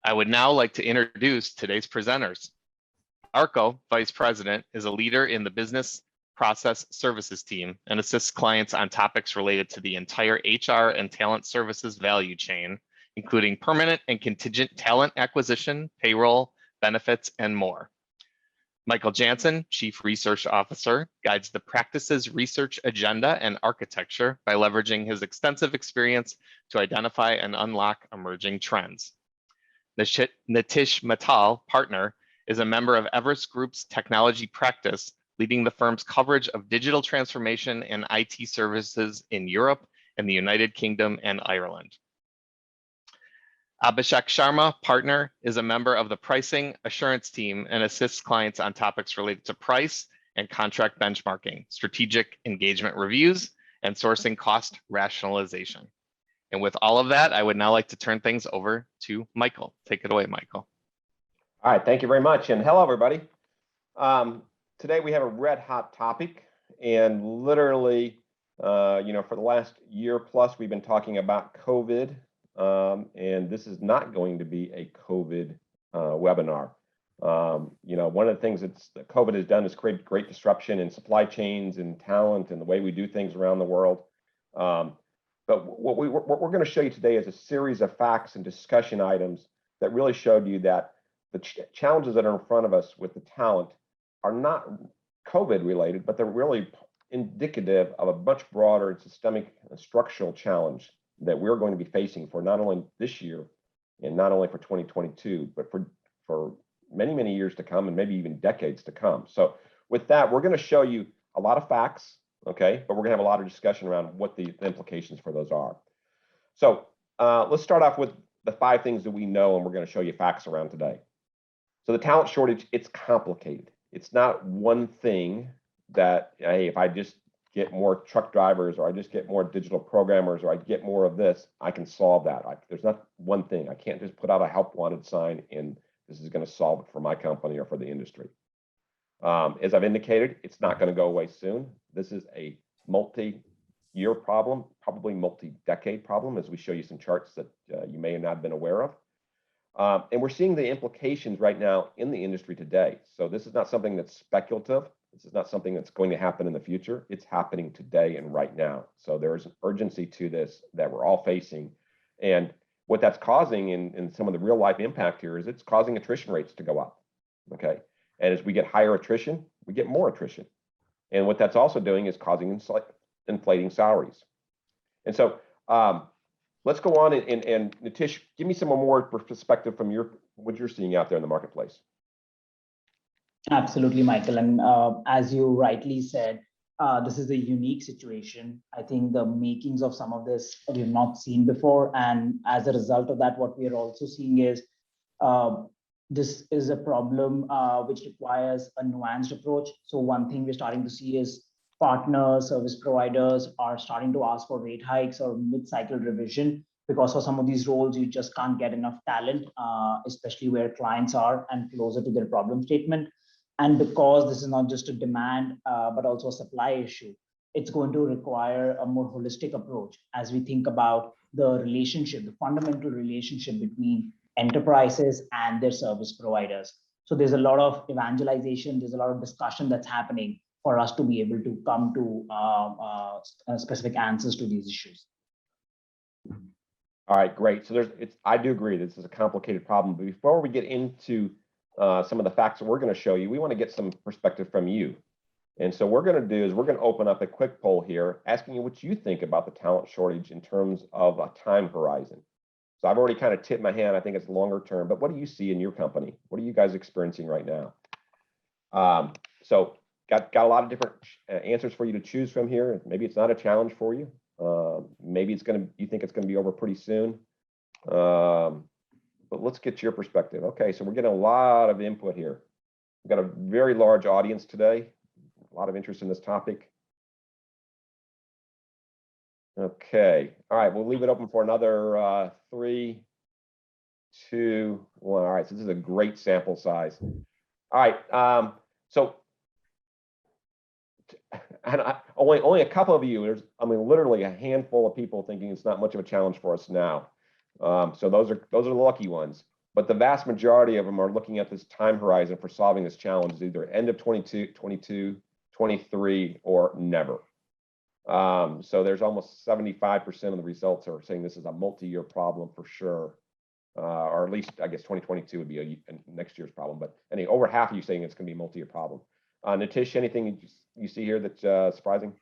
I would now like to introduce today's presenters. Arco, Vice President, is a leader in the Business Process Services team and assists clients on topics related to the entire HR and talent services value chain, including permanent and contingent talent acquisition, payroll, benefits, and more. Michael Jansen, Chief Research Officer, guides the practice's research agenda and architecture by leveraging his extensive experience to identify and unlock emerging trends. Nitish Mittal, partner, is a member of Everest Group's technology practice, leading the firm's coverage of digital transformation and IT services in Europe and the United Kingdom and Ireland. Abhishek Sharma, partner, is a member of the pricing assurance team and assists clients on topics related to price and contract benchmarking, strategic engagement reviews, and sourcing cost rationalization. And with all of that, I would now like to turn things over to Michael. Take it away, Michael. All right, thank you very much. And hello, everybody. Today we have a red hot topic, and literally, for the last year plus, we've been talking about COVID, and this is not going to be a COVID webinar. One of the things that COVID has done is create great disruption in supply chains and talent and the way we do things around the world. But what we're going to show you today is a series of facts and discussion items that really showed you that the challenges that are in front of us with the talent are not COVID related, but they're really indicative of a much broader and systemic and structural challenge that we're going to be facing for not only this year and not only for 2022, but for many, many years to come and maybe even decades to come. So with that, we're going to show you a lot of facts, okay, but we're going to have a lot of discussion around what the implications for those are. So let's start off with the 5 things that we know, and we're going to show you facts around today. So the talent shortage, it's complicated. It's not one thing that, hey, if I just get more truck drivers, or I just get more digital programmers, or I get more of this, I can solve that. There's not one thing. I can't just put out a help wanted sign and this is going to solve it for my company or for the industry. As I've indicated, it's not going to go away soon. This is a multi-year problem, probably multi-decade problem, as we show you some charts that you may have not been aware of. And we're seeing the implications right now in the industry today. So this is not something that's speculative. This is not something that's going to happen in the future. It's happening today and right now. So there is an urgency to this that we're all facing. And what that's causing in some of the real life impact here is it's causing attrition rates to go up, okay? And as we get higher attrition, we get more attrition. And what that's also doing is causing inflating salaries. And so let's go on and Nitish, give me some more perspective from what you're seeing out there in the marketplace. Absolutely, Michael. And as you rightly said, this is a unique situation. I think the makings of some of this we've not seen before. And as a result of that, what we are also seeing is this is a problem which requires a nuanced approach. So one thing we're starting to see is partners, service providers are starting to ask for rate hikes or mid-cycle revision, because for some of these roles, you just can't get enough talent, especially where clients are and closer to their problem statement. And because this is not just a demand, but also a supply issue, it's going to require a more holistic approach as we think about the relationship, the fundamental relationship between enterprises and their service providers. So there's a lot of evangelization, there's a lot of discussion that's happening for us to be able to come to specific answers to these issues. All right, great. So I do agree this is a complicated problem. But before we get into some of the facts that we're going to show you, we want to get some perspective from you. And so what we're going to do is we're going to open up a quick poll here, asking you what you think about the talent shortage in terms of a time horizon. So I've already kind of tipped my hand. I think it's longer term, but what do you see in your company? What are you guys experiencing right now? So got a lot of different answers for you to choose from here. Maybe it's not a challenge for you. Maybe you think it's going to be over pretty soon. But let's get your perspective. Okay, so we're getting a lot of input here. We've got a very large audience today, a lot of interest in this topic. Okay, all right, we'll leave it open for another 3, 2, 1. All right, so this is a great sample size. All right, so and only a couple of you, literally a handful of people thinking it's not much of a challenge for us now. So those are the lucky ones. but the vast majority of them are looking at this time horizon for solving this challenge is either end of 22, 22, 23, or never. So there's almost 75% of the results are saying this is a multi-year problem for sure. Or at least I guess 2022 would be a next year's problem, but anyway, over half of you saying it's going to be a multi-year problem. Nitish, anything you see here that's surprising?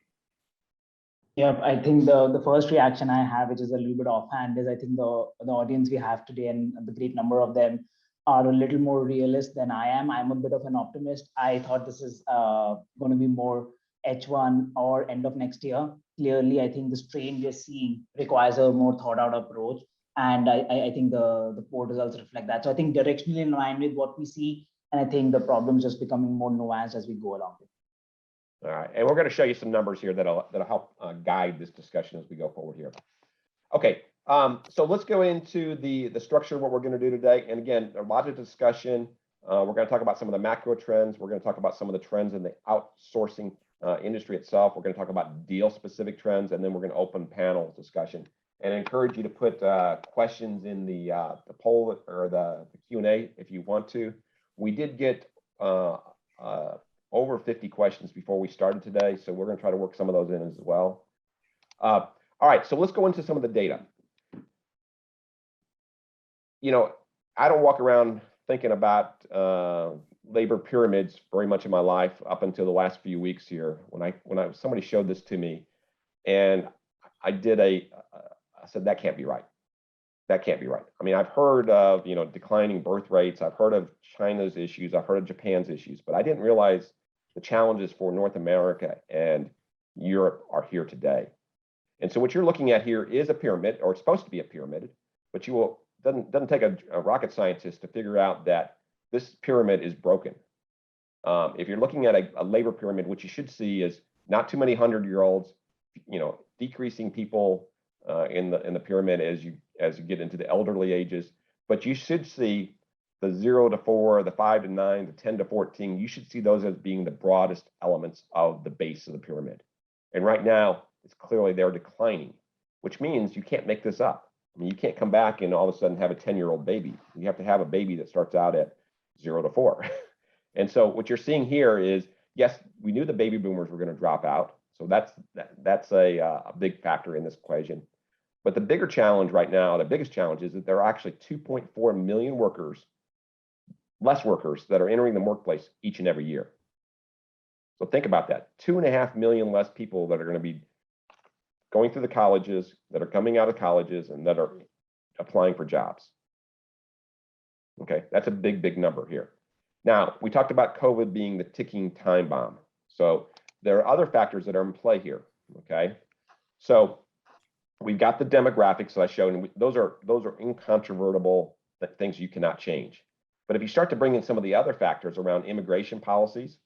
Yeah, I think the first reaction I have, which is a little bit offhand, is I think the audience we have today and the great number of them are a little more realist than I am. I'm a bit of an optimist. I thought this is going to be more H1 or end of next year. Clearly, I think the strain we're seeing requires a more thought out approach. And I think the poll results reflect that. So I think directionally in line with what we see, and I think the problem is just becoming more nuanced as we go along. All right, and we're going to show you some numbers here that'll help guide this discussion as we go forward here. Okay, so let's go into the structure of what we're going to do today. And again, a lot of discussion. We're going to talk about some of the macro trends. We're going to talk about some of the trends in the outsourcing industry itself. We're going to talk about deal-specific trends, and then we're going to open panel discussion. And I encourage you to put questions in the poll or the Q&A if you want to. We did get over 50 questions before we started today, so we're going to try to work some of those in as well. All right, so let's go into some of the data. You know, I don't walk around thinking about labor pyramids very much in my life up until the last few weeks here when somebody showed this to me, and I said that can't be right. That can't be right. I mean, I've heard of declining birth rates. I've heard of China's issues. I've heard of Japan's issues, but I didn't realize the challenges for North America and Europe are here today. And so what you're looking at here is a pyramid, or it's supposed to be a pyramid, but doesn't take a rocket scientist to figure out that this pyramid is broken. If you're looking at a labor pyramid, what you should see is not too many 100-year-olds, decreasing people in the pyramid as you get into the elderly ages, but you should see the 0 to 4, the 5 to 9, the 10 to 14. You should see those as being the broadest elements of the base of the pyramid. And right now, it's clearly they're declining, which means you can't make this up. I mean, you can't come back and all of a sudden have a 10-year-old baby. You have to have a baby that starts out at 0 to 4. And so what you're seeing here is, yes, we knew the baby boomers were going to drop out. So that's a big factor in this equation. But the bigger challenge right now, the biggest challenge is that there are actually 2.4 million less workers that are entering the workplace each and every year. So think about that, 2.5 million less people that are going to be going through the colleges, that are coming out of colleges, and that are applying for jobs. Okay, that's a big, big number here. Now, we talked about COVID being the ticking time bomb. So there are other factors that are in play here, okay? So we've got the demographics that I showed, and those are incontrovertible things you cannot change. But if you start to bring in some of the other factors around immigration policies,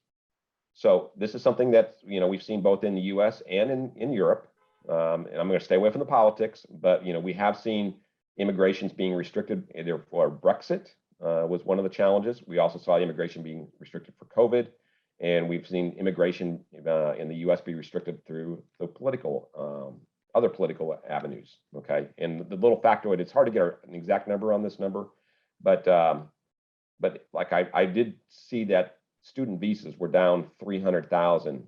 so this is something that we've seen both in the U.S. and in Europe, and I'm going to stay away from the politics, but we have seen immigrations being restricted either for Brexit was one of the challenges. We also saw immigration being restricted for COVID, and we've seen immigration in the U.S. be restricted through the other political avenues. Okay, and the little factoid, it's hard to get an exact number on this number, but like I did see that student visas were down 300,000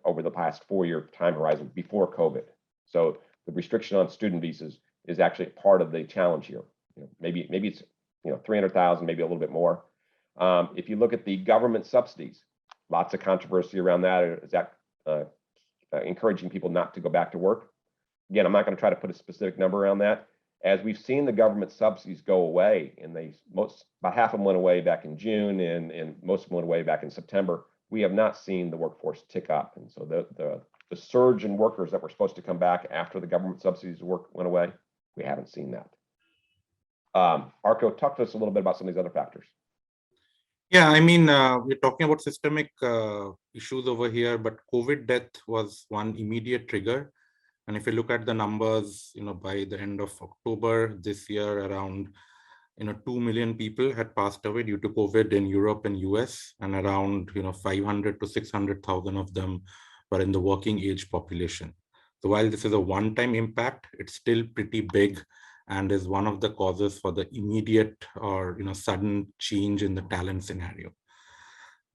over the past 4-year time horizon before COVID. So the restriction on student visas is actually part of the challenge here. Maybe it's 300,000, maybe a little bit more. If you look at the government subsidies, lots of controversy around that. Is that encouraging people not to go back to work? Again, I'm not going to try to put a specific number around that. As we've seen the government subsidies go away, and about half of them went away back in June, and most of them went away back in September, we have not seen the workforce tick up. And so the surge in workers that were supposed to come back after the government subsidies went away, we haven't seen that. Arko, talk to us a little bit about some of these other factors. Yeah, I mean, we're talking about systemic issues over here, but COVID death was one immediate trigger. And if you look at the numbers, by the end of October this year, around 2 million people had passed away due to COVID in Europe and US, and around 500 to 600,000 of them were in the working age population. So while this is a one-time impact, it's still pretty big, and is one of the causes for the immediate or sudden change in the talent scenario.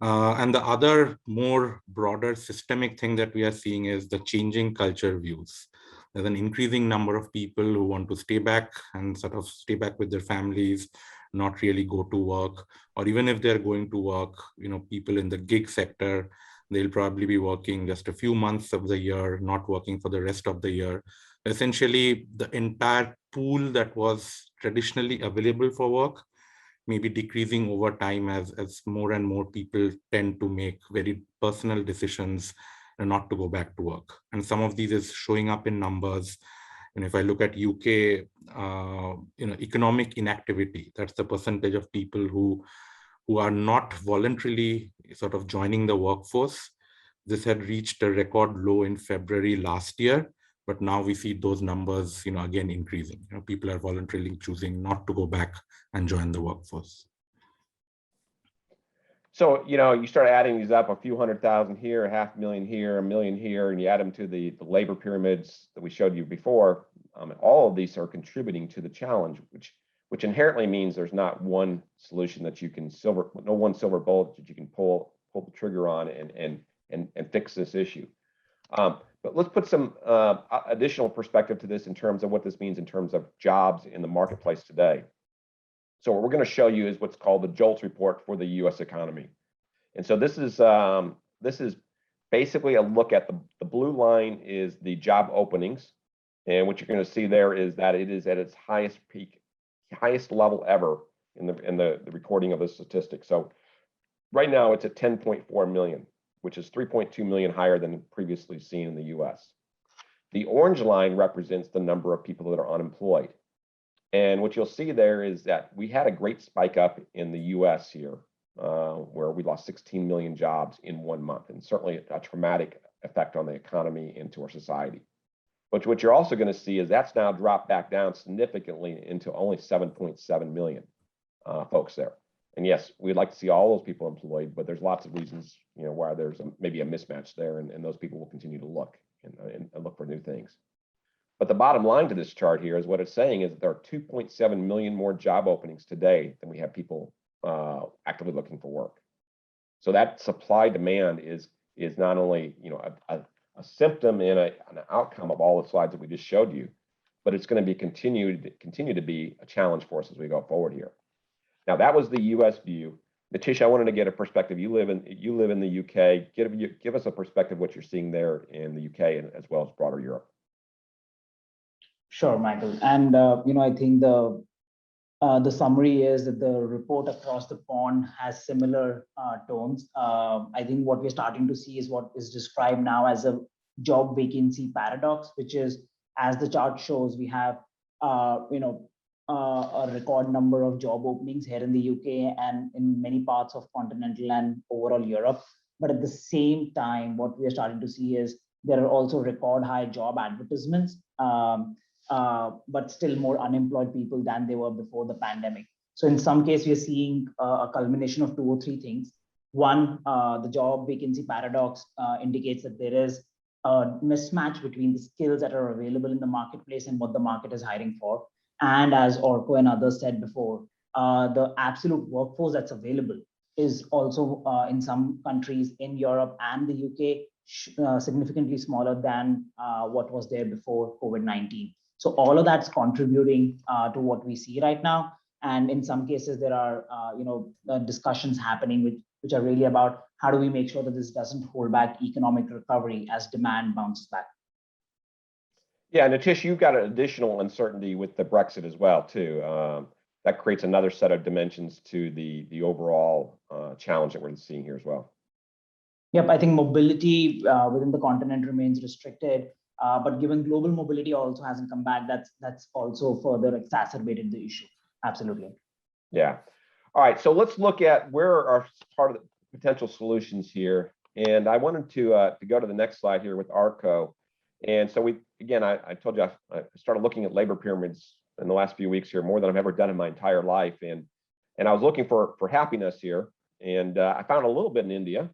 And the other more broader systemic thing that we are seeing is the changing culture views. There's an increasing number of people who want to stay back and sort of stay back with their families, not really go to work, or even if they're going to work, people in the gig sector, they'll probably be working just a few months of the year, not working for the rest of the year. Essentially, the entire pool that was traditionally available for work may be decreasing over time as more and more people tend to make very personal decisions and not to go back to work. And some of these is showing up in numbers. And if I look at UK, economic inactivity, that's the percentage of people who are not voluntarily sort of joining the workforce. This had reached a record low in February last year, but now we see those numbers, again increasing. People are voluntarily choosing not to go back and join the workforce. So, you start adding these up, a few 100,000 here, 500,000 here, 1 million here, and you add them to the labor pyramids that we showed you before. All of these are contributing to the challenge, which inherently means there's not one solution that you can no one silver bullet that you can pull the trigger on and fix this issue. But let's put some additional perspective to this in terms of what this means in terms of jobs in the marketplace today. So what we're going to show you is what's called the JOLTS report for the U.S. economy. And so this is basically a look at the blue line is the job openings. And what you're going to see there is that it is at its highest peak, highest level ever in the recording of the statistics. So right now it's at 10.4 million, which is 3.2 million higher than previously seen in the U.S. The orange line represents the number of people that are unemployed. And what you'll see there is that we had a great spike up in the US here, where we lost 16 million jobs in 1 month, and certainly a traumatic effect on the economy and to our society. But what you're also going to see is that's now dropped back down significantly into only 7.7 million folks there. And yes, we'd like to see all those people employed, but there's lots of reasons, why there's maybe a mismatch there, and those people will continue to look and look for new things. But the bottom line to this chart here is what it's saying is that there are 2.7 million more job openings today than we have people actively looking for work. So that supply demand is not only a symptom and an outcome of all the slides that we just showed you, but it's going to be continue to be a challenge for us as we go forward here. Now that was the U.S. view. Natish, I wanted to get a perspective. You live in the UK. Give us a perspective of what you're seeing there in the UK and as well as broader Europe. Sure, Michael. And I think the summary is that the report across the pond has similar tones. I think what we're starting to see is what is described now as a job vacancy paradox, which is, as the chart shows, we have a record number of job openings here in the UK and in many parts of continental and overall Europe. But at the same time, what we are starting to see is there are also record high job advertisements. But still more unemployed people than they were before the pandemic. So in some case, we are seeing a culmination of 2 or 3 things. One, the job vacancy paradox indicates that there is a mismatch between the skills that are available in the marketplace and what the market is hiring for. And as Orko and others said before, the absolute workforce that's available is also in some countries in Europe and the UK significantly smaller than what was there before COVID-19. So all of that's contributing to what we see right now. And in some cases, there are discussions happening which are really about how do we make sure that this doesn't hold back economic recovery as demand bounces back. Yeah, Natish, you've got an additional uncertainty with the Brexit as well, too. That creates another set of dimensions to the overall challenge that we're seeing here as well. Yep, I think mobility within the continent remains restricted. But given global mobility also hasn't come back, that's also further exacerbated the issue. Absolutely. Yeah. All right. So let's look at where are part of the potential solutions here. And I wanted to go to the next slide here with ARCO. And so I told you I started looking at labor pyramids in the last few weeks here, more than I've ever done in my entire life. And I was looking for happiness here, and I found a little bit in India.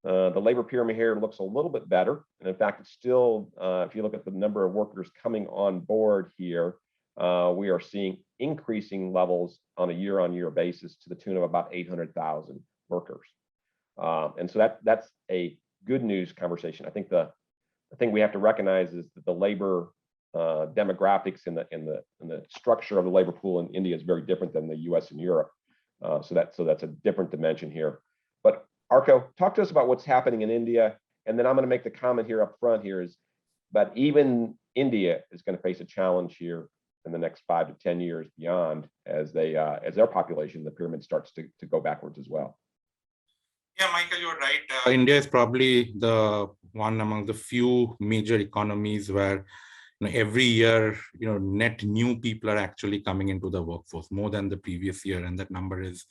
The labor pyramid here looks a little bit better. And in fact, it's still, if you look at the number of workers coming on board here, we are seeing increasing levels on a year-on-year basis to the tune of about 800,000 workers. And so that's a good news conversation. I think the thing we have to recognize is that the labor demographics and the structure of the labor pool in India is very different than the US and Europe. So that's a different dimension here. But Arko, talk to us about what's happening in India. And then I'm going to make the comment here up front here is that even India is going to face a challenge here in the next 5 to 10 years beyond as their population, the pyramid starts to go backwards as well. Yeah, Michael, you're right. India is probably the one among the few major economies where every year, net new people are actually coming into the workforce more than the previous year, and that number is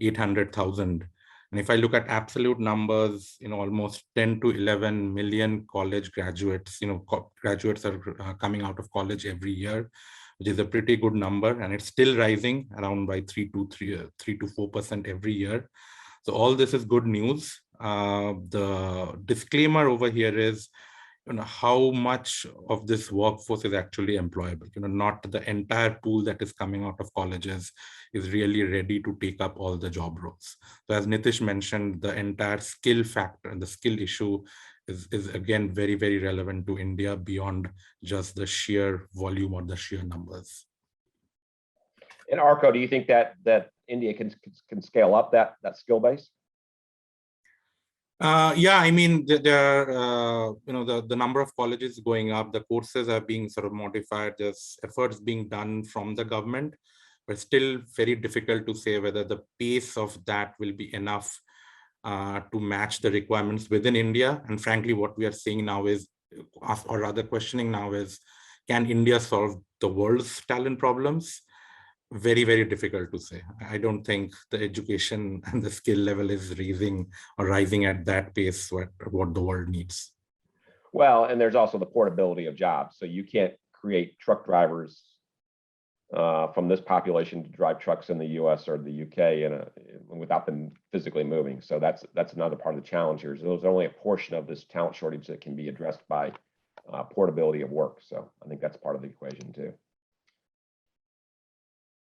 800,000. And if I look at absolute numbers, almost 10 to 11 million college graduates, graduates are coming out of college every year, which is a pretty good number, and it's still rising around by 3 to 4% every year. So all this is good news. The disclaimer over here is, how much of this workforce is actually employable. Not the entire pool that is coming out of colleges is really ready to take up all the job roles. So as Nitish mentioned, the entire skill factor and the skill issue is again very, very relevant to India beyond just the sheer volume or the sheer numbers. And Arko, do you think that India can scale up that skill base? Yeah, I mean, there are, the number of colleges going up, the courses are being sort of modified, there's efforts being done from the government, but still very difficult to say whether the pace of that will be enough to match the requirements within India. And frankly, what we are seeing now is, or rather questioning now is, can India solve the world's talent problems? Very, very difficult to say. I don't think the education and the skill level is rising at that pace what the world needs. Well, and there's also the portability of jobs. So you can't create truck drivers from this population to drive trucks in the US or the UK without them physically moving. So that's another part of the challenge here. So there's only a portion of this talent shortage that can be addressed by portability of work. So I think that's part of the equation too.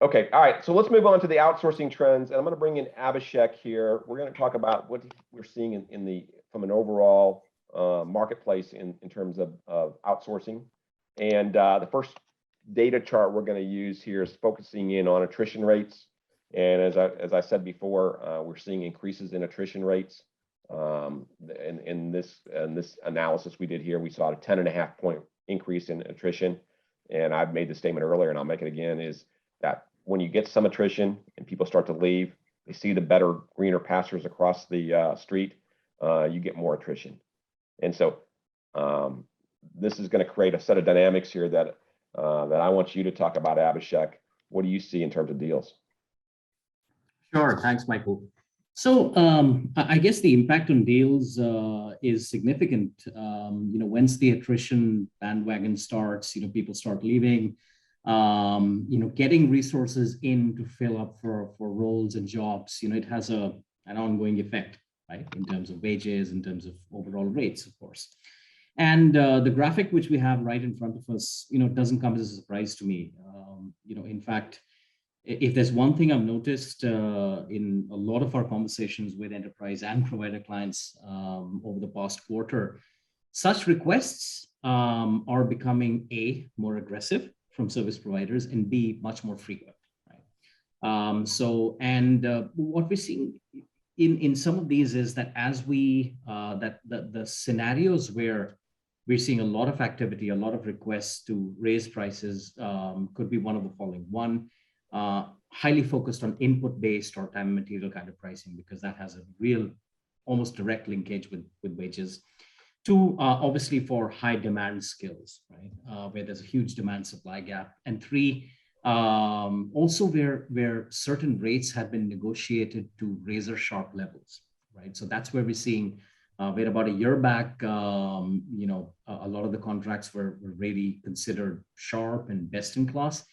Okay, all right, so let's move on to the outsourcing trends. And I'm going to bring in Abhishek here. We're going to talk about what we're seeing from an overall marketplace in terms of outsourcing. And the first data chart we're going to use here is focusing in on attrition rates. And as I said before, we're seeing increases in attrition rates. In this analysis we did here, we saw a 10.5 point increase in attrition. And I've made the statement earlier, and I'll make it again, is that when you get some attrition and people start to leave, they see the better, greener pastures across the street, you get more attrition. And so this is going to create a set of dynamics here that I want you to talk about, Abhishek. What do you see in terms of deals? Sure, thanks, Michael. So I guess the impact on deals is significant. Once the attrition bandwagon starts, people start leaving. Getting resources in to fill up for roles and jobs, it has an ongoing effect, right? In terms of wages, in terms of overall rates, of course. And the graphic which we have right in front of us, doesn't come as a surprise to me. In fact, if there's one thing I've noticed in a lot of our conversations with enterprise and provider clients over the past quarter, such requests are becoming A, more aggressive from service providers, and B, much more frequent. Right? What we're seeing in some of these is that as the scenarios where we're seeing a lot of activity, a lot of requests to raise prices could be one of the following. One, highly focused on input-based or time and material kind of pricing, because that has a real, almost direct linkage with wages. Two, obviously for high demand skills, right? Where there's a huge demand supply gap. And three, also where certain rates have been negotiated to razor sharp levels, right? So that's where we're seeing, where about a year back, a lot of the contracts were really considered sharp and best in class.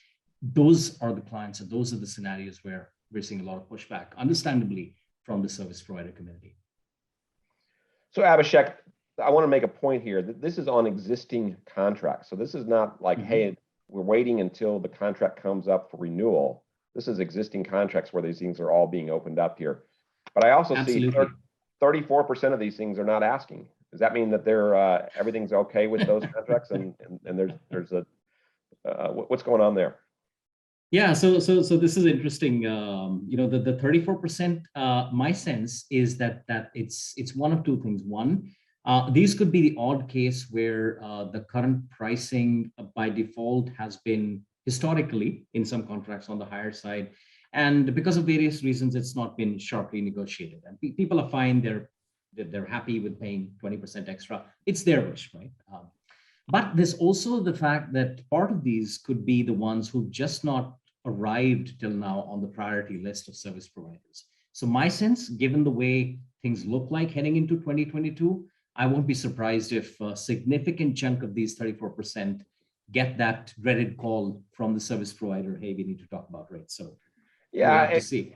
Those are the clients, and those are the scenarios where we're seeing a lot of pushback, understandably, from the service provider community. So Abhishek, I want to make a point here that this is on existing contracts. So this is not like, hey, we're waiting until the contract comes up for renewal. This is existing contracts where these things are all being opened up here. But I also see Absolutely. 34% of these things are not asking. Does that mean that they're everything's okay with those contracts, and there's a what's going on there? Yeah, so this is interesting. The 34%. My sense is that it's one of two things. One, these could be the odd case where the current pricing by default has been historically in some contracts on the higher side, and because of various reasons, it's not been sharply negotiated. And people are fine; they're happy with paying 20% extra. It's their wish, right? But there's also the fact that part of these could be the ones who've just not arrived till now on the priority list of service providers. So my sense, given the way things look like heading into 2022, I won't be surprised if a significant chunk of these 34% get that dreaded call from the service provider, hey, we need to talk about rates. So we'll have to see.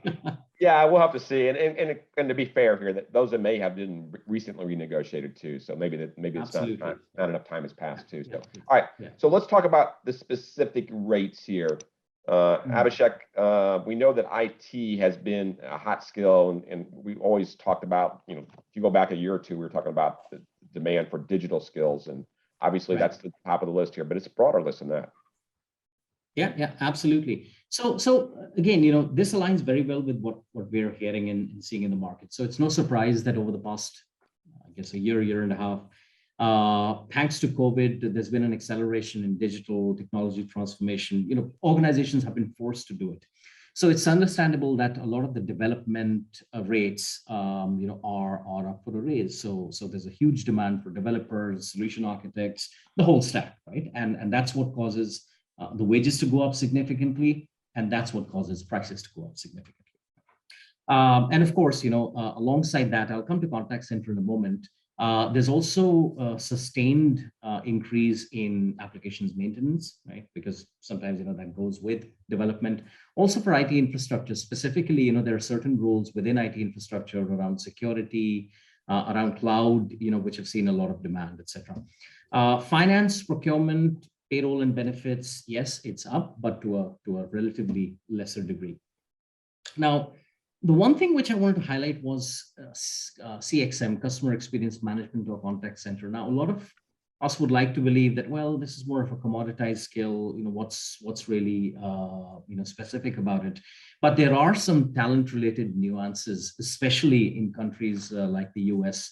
Yeah, we'll have to see. And to be fair here, that those that may have been recently renegotiated too. So maybe it's not enough time has passed too. So all right. Yeah. So let's talk about the specific rates here. Abhishek, we know that IT has been a hot skill, and we've always talked about, if you go back a year or two, we were talking about the demand for digital skills, and obviously that's the top of the list here, but it's a broader list than that. Yeah, absolutely. So again, this aligns very well with what we're hearing and seeing in the market. So it's no surprise that over the past, I guess, a year and a half, thanks to COVID, there's been an acceleration in digital technology transformation. Organizations have been forced to do it. So it's understandable that a lot of the development rates, are up for a raise. So there's a huge demand for developers, solution architects, the whole stack, right? And that's what causes the wages to go up significantly, and that's what causes prices to go up significantly. And of course, alongside that, I'll come to contact center in a moment. There's also a sustained increase in applications maintenance, right? Because sometimes, that goes with development. Also for IT infrastructure specifically, there are certain rules within IT infrastructure around security, around cloud, which have seen a lot of demand, etc. Finance, procurement, payroll and benefits, yes, it's up, but to a relatively lesser degree. Now, the one thing which I wanted to highlight was CXM, customer experience management or contact center. Now, a lot of us would like to believe that, well, this is more of a commoditized skill. What's really specific about it? But there are some talent-related nuances, especially in countries like the US,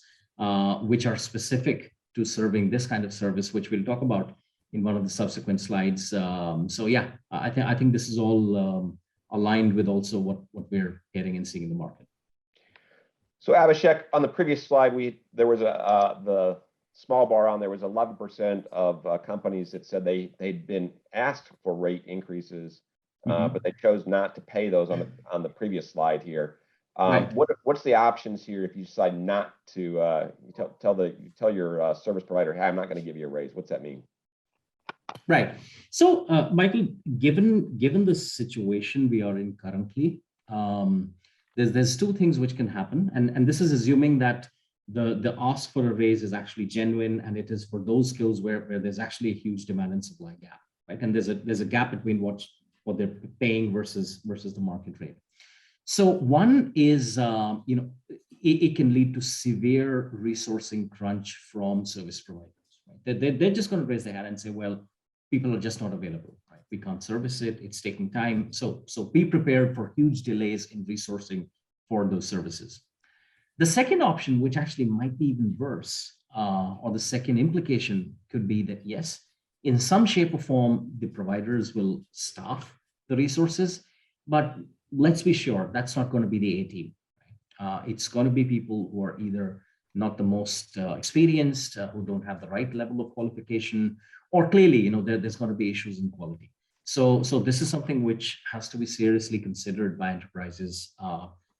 which are specific to serving this kind of service, which we'll talk about in one of the subsequent slides. So yeah, I think this is all aligned with also what we're hearing and seeing in the market. So Abhishek, on the previous slide, there was the small bar on there was 11% of companies that said they'd been asked for rate increases, but they chose not to pay those on the previous slide here. Right. What's the options here if you decide not to tell your service provider, hey, I'm not going to give you a raise? What's that mean? Right. So, Michael, given the situation we are in currently, there's two things which can happen, and this is assuming that the ask for a raise is actually genuine, and it is for those skills where there's actually a huge demand and supply gap, right? And there's a gap between what they're paying versus the market rate. So one is, it can lead to severe resourcing crunch from service providers. Right? They're just going to raise their hand and say, well, people are just not available. Right? We can't service it. It's taking time. So be prepared for huge delays in resourcing for those services. The second option, which actually might be even worse, or the second implication could be that, yes, in some shape or form, the providers will staff the resources, but let's be sure that's not going to be the A team. Right? It's going to be people who are either not the most experienced, who don't have the right level of qualification, or clearly, there's going to be issues in quality. So this is something which has to be seriously considered by enterprises,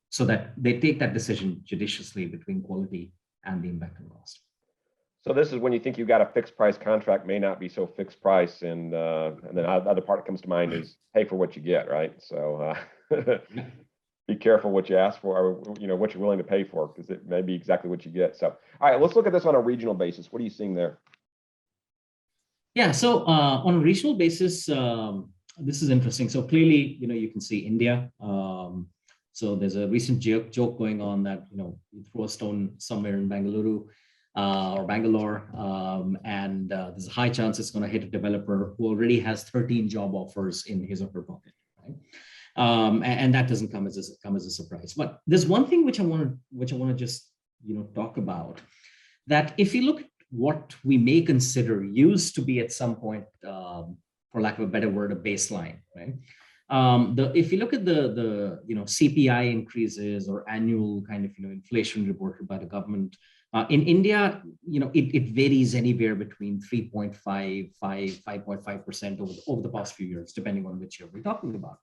so that they take that decision judiciously between quality and the impact on cost. So this is when you think you've got a fixed price contract, may not be so fixed price, and then the other part that comes to mind is pay for what you get, right? So be careful what you ask for, or what you're willing to pay for, because it may be exactly what you get. So all right, let's look at this on a regional basis. What are you seeing there? Yeah, so on a regional basis, this is interesting. So clearly, you can see India. So there's a recent joke going on that, you throw a stone somewhere in Bengaluru or Bangalore, and there's a high chance it's going to hit a developer who already has 13 job offers in his or her pocket, right? And that doesn't come as a surprise. But there's one thing which I want to just talk about, that if you look at what we may consider used to be at some point, for lack of a better word, a baseline, right? If you look at the CPI increases or annual kind of inflation reported by the government in India, it varies anywhere between 3.5, 5.5% over the past few years, depending on which year we're talking about.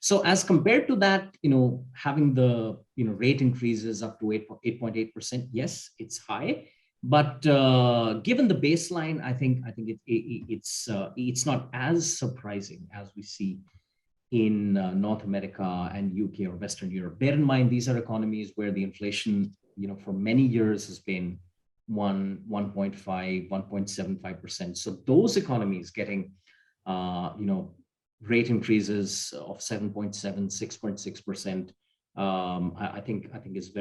So as compared to that, having the rate increases up to 8.8%, yes, it's high. But given the baseline, I think it's not as surprising as we see in North America and UK or Western Europe. Bear in mind, these are economies where the inflation, for many years has been 1.5, 1.75%. So those economies getting, rate increases of 7.7, 6.6%, I think is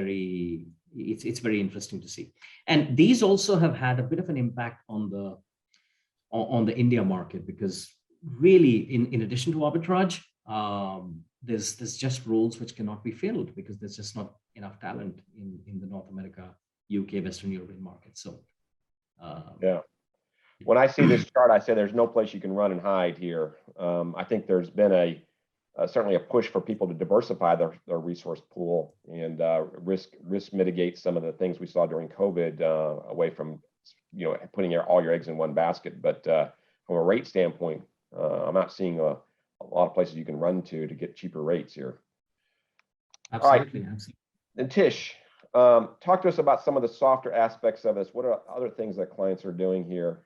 it's very interesting to see. And these also have had a bit of an impact on the India market, because really, in addition to arbitrage, there's just roles which cannot be filled because there's just not enough talent in the North America, UK, Western European market. So yeah. When I see this chart, I say there's no place you can run and hide here. I think there's been certainly a push for people to diversify their resource pool and risk mitigate some of the things we saw during COVID, away from putting all your eggs in one basket. But from a rate standpoint, I'm not seeing a lot of places you can run to get cheaper rates here. absolutely, All right. absolutely. And Tish, talk to us about some of the softer aspects of this. What are other things that clients are doing here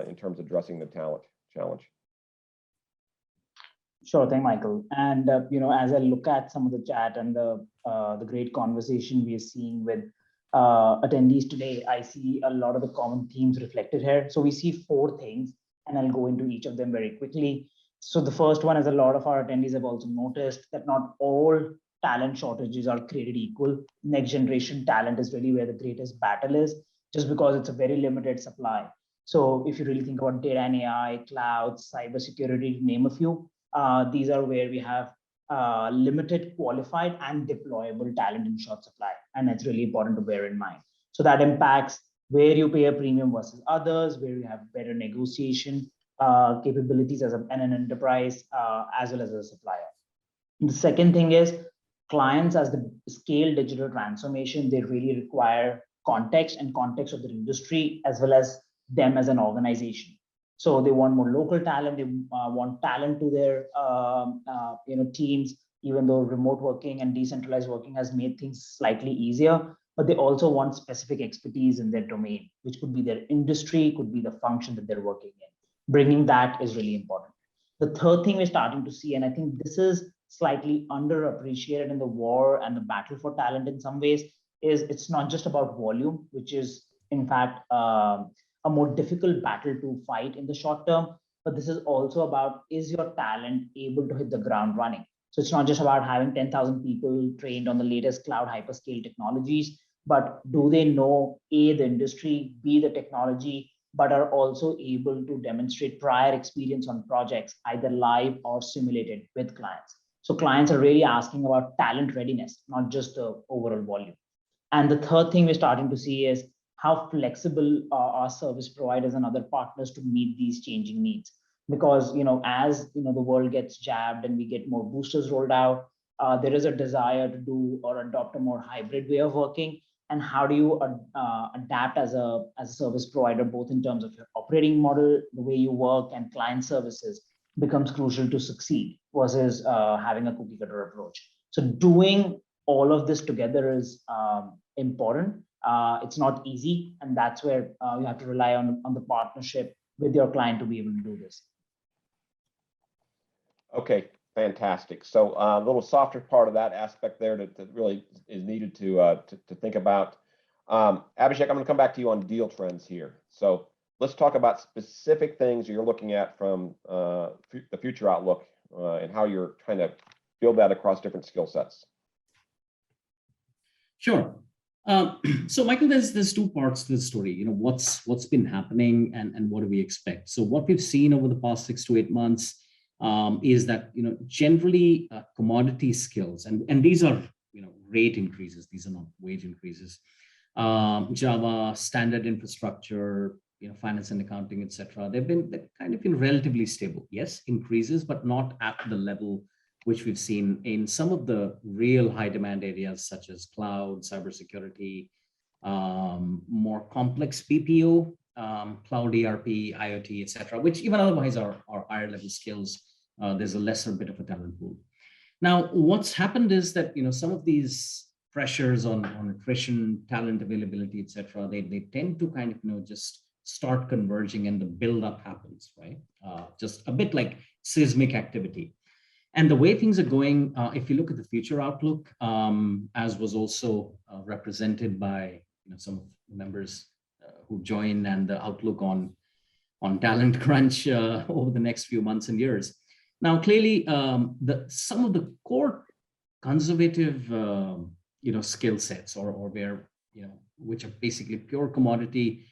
in terms of addressing the talent challenge? Sure thing, Michael. And as I look at some of the chat and the great conversation we are seeing with attendees today, I see a lot of the common themes reflected here. So we see 4 things, and I'll go into each of them very quickly. So the first one is, a lot of our attendees have also noticed that not all talent shortages are created equal. Next generation talent is really where the greatest battle is, just because it's a very limited supply. So if you really think about data and AI, cloud, cybersecurity, to name a few, these are where we have limited qualified and deployable talent in short supply. And that's really important to bear in mind. So that impacts where you pay a premium versus others, where you have better negotiation capabilities as an enterprise, as well as a supplier. And the second thing is, clients, as the scale digital transformation, they really require context of their industry, as well as them as an organization. So they want more local talent. They want talent to their teams, even though remote working and decentralized working has made things slightly easier. But they also want specific expertise in their domain, which could be their industry, could be the function that they're working in. Bringing that is really important. The third thing we're starting to see, and I think this is slightly underappreciated in the war and the battle for talent in some ways, is it's not just about volume, which is in fact a more difficult battle to fight in the short term, but this is also about, is your talent able to hit the ground running? So it's not just about having 10,000 people trained on the latest cloud hyperscale technologies, but do they know A, the industry, B, the technology, but are also able to demonstrate prior experience on projects, either live or simulated with clients. So clients are really asking about talent readiness, not just the overall volume. And the third thing we're starting to see is how flexible are service providers and other partners to meet these changing needs. Because as the world gets jabbed and we get more boosters rolled out, there is a desire to do or adopt a more hybrid way of working. And how do you adapt as a service provider, both in terms of your operating model, the way you work, and client services, becomes crucial to succeed versus having a cookie cutter approach. So doing all of this together is important. It's not easy, and that's where you have to rely on the partnership with your client to be able to do this. Okay, fantastic. So a little softer part of that aspect there that really is needed to think about. Abhishek, I'm going to come back to you on deal trends here. So let's talk about specific things you're looking at from the future outlook and how you're trying to build that across different skill sets. Sure. So Michael, there's two parts to the story. You know, what's been happening and what do we expect? So what we've seen over the past 6 to 8 months is that, you know, generally commodity skills, and these are, you know, rate increases. These are not wage increases. Java, standard infrastructure, you know, finance and accounting, etc. They've kind of been relatively stable. Yes, increases, but not at the level which we've seen in some of the real high demand areas such as cloud, cybersecurity, more complex BPO, cloud ERP, IoT, etc., which even otherwise are higher level skills. There's a lesser bit of a talent pool. Now, what's happened is that, you know, some of these pressures on attrition, talent availability, etc., they tend to kind of, you know, just start converging and the buildup happens, right? Just a bit like seismic activity. And the way things are going, if you look at the future outlook, as was also represented by, you know, some of the members who joined, and the outlook on talent crunch over the next few months and years. Now, clearly, some of the core conservative, you know, skill sets, or where, you know, which are basically pure commodity,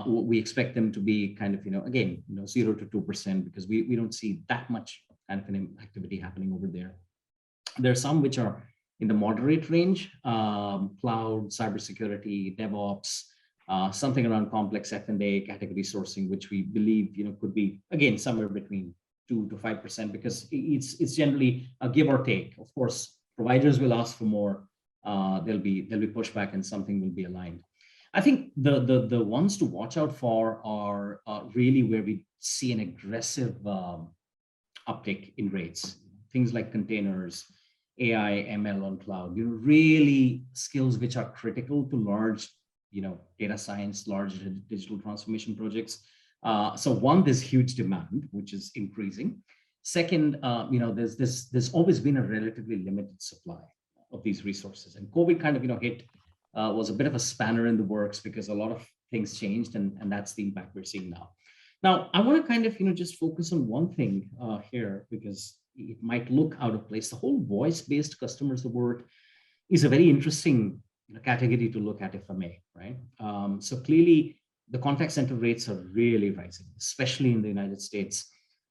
we expect them to be kind of, you know, again, you know, 0 to 2%, because we don't see that much kind of an activity happening over there. There are some which are in the moderate range, cloud, cybersecurity, DevOps, something around complex F&A, category sourcing, which we believe, you know, could be, again, somewhere between 2 to 5%, because it's generally a give or take. Of course, providers will ask for more. There'll be pushback, and something will be aligned. I think the ones to watch out for are really where we see an aggressive uptick in rates. Things like containers, AI, ML on cloud, you know, really skills which are critical to large, you know, data science, large digital transformation projects. So one, there's huge demand, which is increasing. Second, you know, there's always been a relatively limited supply of these resources, and COVID kind of, you know, hit, was a bit of a spanner in the works, because a lot of things changed, and that's the impact we're seeing now. Now, I want to kind of, you know, just focus on one thing here, because it might look out of place. The whole voice-based customer support is a very interesting, you know, category to look at, if I may, right? So clearly, the contact center rates are really rising, especially in the United States.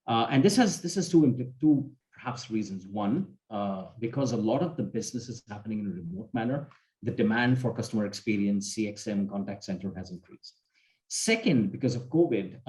And this has two perhaps reasons. One, because a lot of the business is happening in a remote manner, the demand for customer experience, CXM, contact center has increased. Second, because of COVID,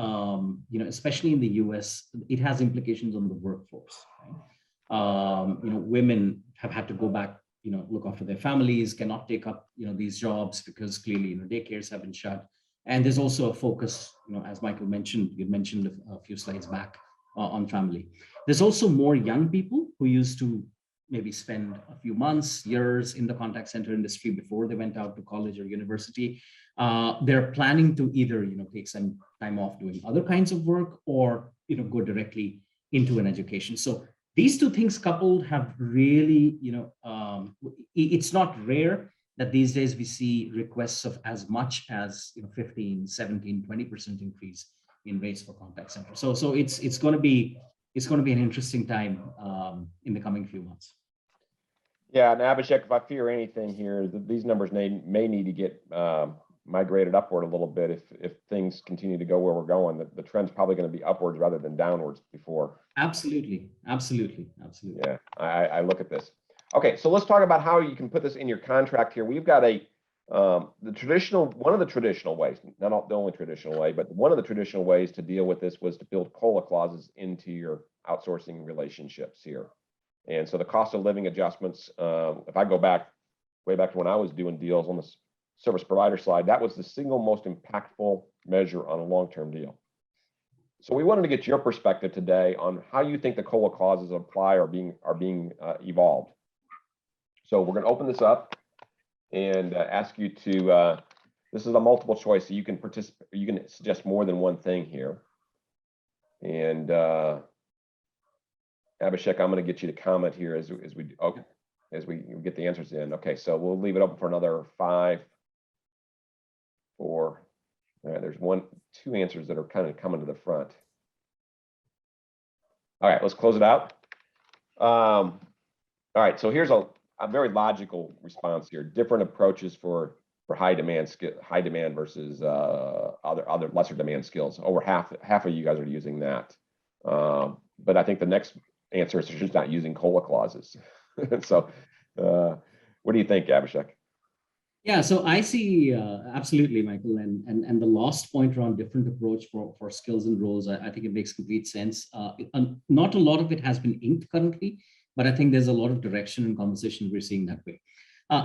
you know, especially in the US, it has implications on the workforce. Right? You know, women have had to go back, you know, look after their families, cannot take up, you know, these jobs, because clearly, you know, daycares have been shut. And there's also a focus, you know, as Michael mentioned, you mentioned a few slides back, on family. There's also more young people who used to maybe spend a few months, years in the contact center industry before they went out to college or university. They're planning to either, you know, take some time off doing other kinds of work, or, you know, go directly into an education. So these two things coupled have really, you know, it's not rare that these days we see requests of as much as, you know, 15, 17, 20% increase in rates for contact center. So it's going to be an interesting time in the coming few months. Yeah, and Abhishek, if I fear anything here, these numbers may need to get migrated upward a little bit if things continue to go where we're going. The trend's probably going to be upwards rather than downwards before. Absolutely. Yeah, I look at this. Okay, so let's talk about how you can put this in your contract here. We've got one of the traditional ways, not the only traditional way, but one of the traditional ways to deal with this was to build COLA clauses into your outsourcing relationships here. And so the cost of living adjustments, if I go back, way back to when I was doing deals on the service provider slide, that was the single most impactful measure on a long-term deal. So we wanted to get your perspective today on how you think the COLA clauses apply or are being evolved. So we're going to open this up and ask you to, this is a multiple choice, so you can participate, you can suggest more than one thing here. And Abhishek, I'm going to get you to comment here as we get the answers in. Okay, so we'll leave it open for another 5, 4. All right, there's 1, two answers that are kind of coming to the front. All right, let's close it out. All right, so here's a very logical response here. Different approaches for high demand versus other lesser demand skills. Over half of you guys are using that. But I think the next answer is just not using COLA clauses. So what do you think, Abhishek? Yeah, so I see absolutely, Michael, and the last point around different approach for skills and roles, I think it makes complete sense. Not a lot of it has been inked currently, but I think there's a lot of direction and conversation we're seeing that way.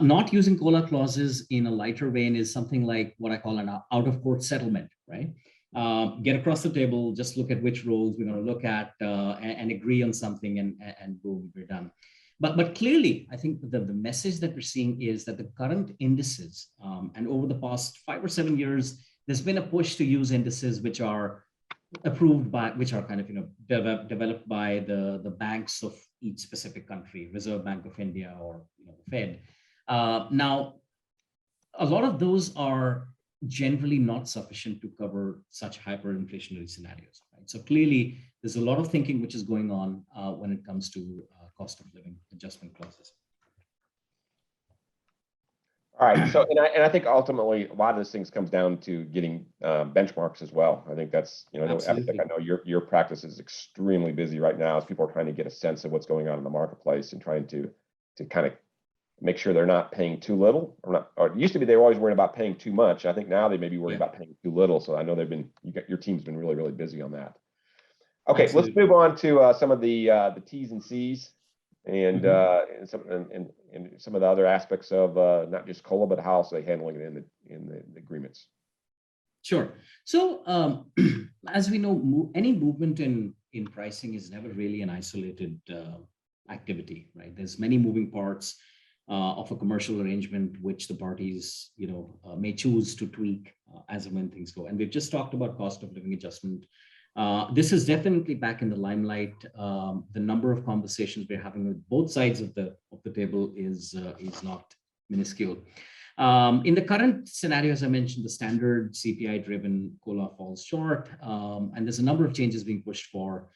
Not using COLA clauses in a lighter vein is something like what I call an out-of-court settlement, right? Get across the table, just look at which roles we're going to look at and agree on something, and boom, we're done. But clearly, I think the message that we're seeing is that the current indices, and over the past 5 or 7 years, there's been a push to use indices which are approved by, which are kind of developed by the banks of each specific country, Reserve Bank of India or the Fed. Now, a lot of those are generally not sufficient to cover such hyperinflationary scenarios. Right? So clearly, there's a lot of thinking which is going on when it comes to cost of living adjustment clauses. All right, so and I think ultimately a lot of this things comes down to getting benchmarks as well. I think that's I know your practice is extremely busy right now as people are trying to get a sense of what's going on in the marketplace and trying to kind of make sure they're not paying too little or it used to be they were always worried about paying too much. I think now they may be worried about paying too little. So I know your team's been really busy on that. Okay, Absolutely. Let's move on to some of the T's and C's and some of the other aspects of not just COLA, but how else they handling it in the agreements. Sure. So as we know, any movement in pricing is never really an isolated activity, right? There's many moving parts of a commercial arrangement which the parties may choose to tweak as and when things go. And we've just talked about cost of living adjustment. This is definitely back in the limelight. The number of conversations we're having with both sides of the table is not minuscule. In the current scenario, as I mentioned, the standard CPI-driven COLA falls short, and there's a number of changes being pushed for,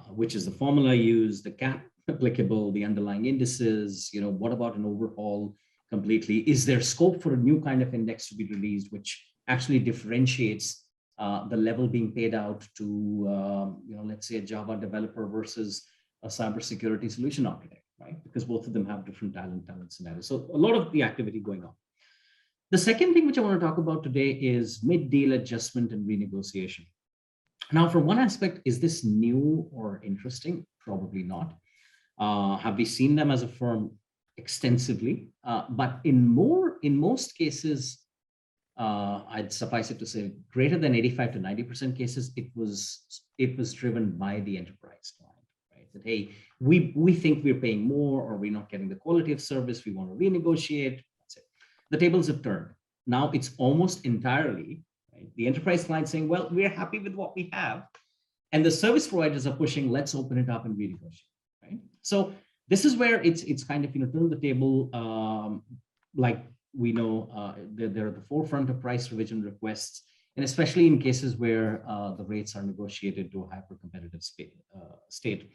which is the formula used, the cap applicable, the underlying indices. What about an overhaul completely? Is there scope for a new kind of index to be released, which actually differentiates the level being paid out to, let's say a Java developer versus a cybersecurity solution architect, right? Because both of them have different talent scenarios. So a lot of the activity going on. The second thing which I want to talk about today is mid-deal adjustment and renegotiation. Now, from one aspect, is this new or interesting? Probably not. Have we seen them as a firm extensively? But in most cases, I'd suffice it to say, greater than 85 to 90% cases, it was driven by the enterprise client, right? That, hey, we think we're paying more, or we're not getting the quality of service, we want to renegotiate. That's it. The tables have turned. Now it's almost entirely the enterprise client saying, well, we're happy with what we have. And the service providers are pushing, let's open it up and renegotiate, right? So this is where it's kind of, turn the table, like we know they're at the forefront of price revision requests, and especially in cases where the rates are negotiated to a hyper-competitive state.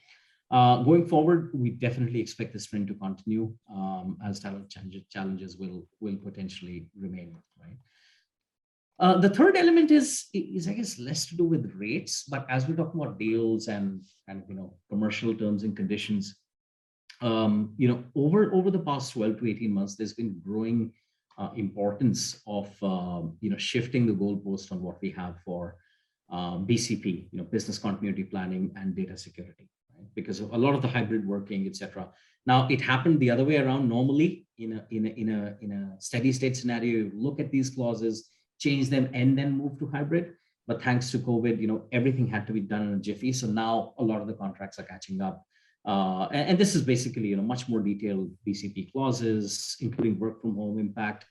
Going forward, we definitely expect this trend to continue as talent challenges will potentially remain, right? The third element is I guess less to do with rates, but as we talk about deals and commercial terms and conditions, over the past 12 to 18 months, there's been growing importance of shifting the goalpost on what we have for BCP, business continuity planning and data security, right? Because of a lot of the hybrid working, etc. Now it happened the other way around. Normally, in a steady state scenario, you look at these clauses, change them, and then move to hybrid. But thanks to COVID, everything had to be done in a jiffy. So now a lot of the contracts are catching up. And this is basically, much more detailed BCP clauses, including work from home impact.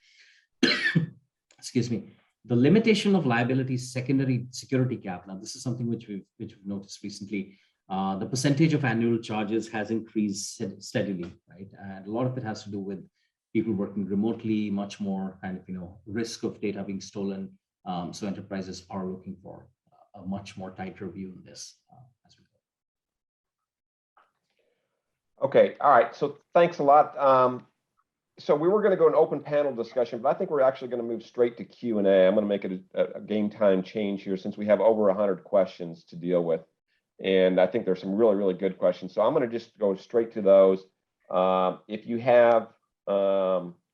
Excuse me. The limitation of liabilities secondary security cap. Now, this is something which we've noticed recently. The percentage of annual charges has increased steadily, right? And a lot of it has to do with people working remotely, much more kind of, risk of data being stolen. So enterprises are looking for a much more tighter view in this as we go. Okay, all right, so thanks a lot. So we were going to go an open panel discussion, but I think we're actually going to move straight to Q&A. I'm going to make it a game time change here since we have over 100 questions to deal with. And I think there's some really, really good questions. So I'm going to just go straight to those. If you have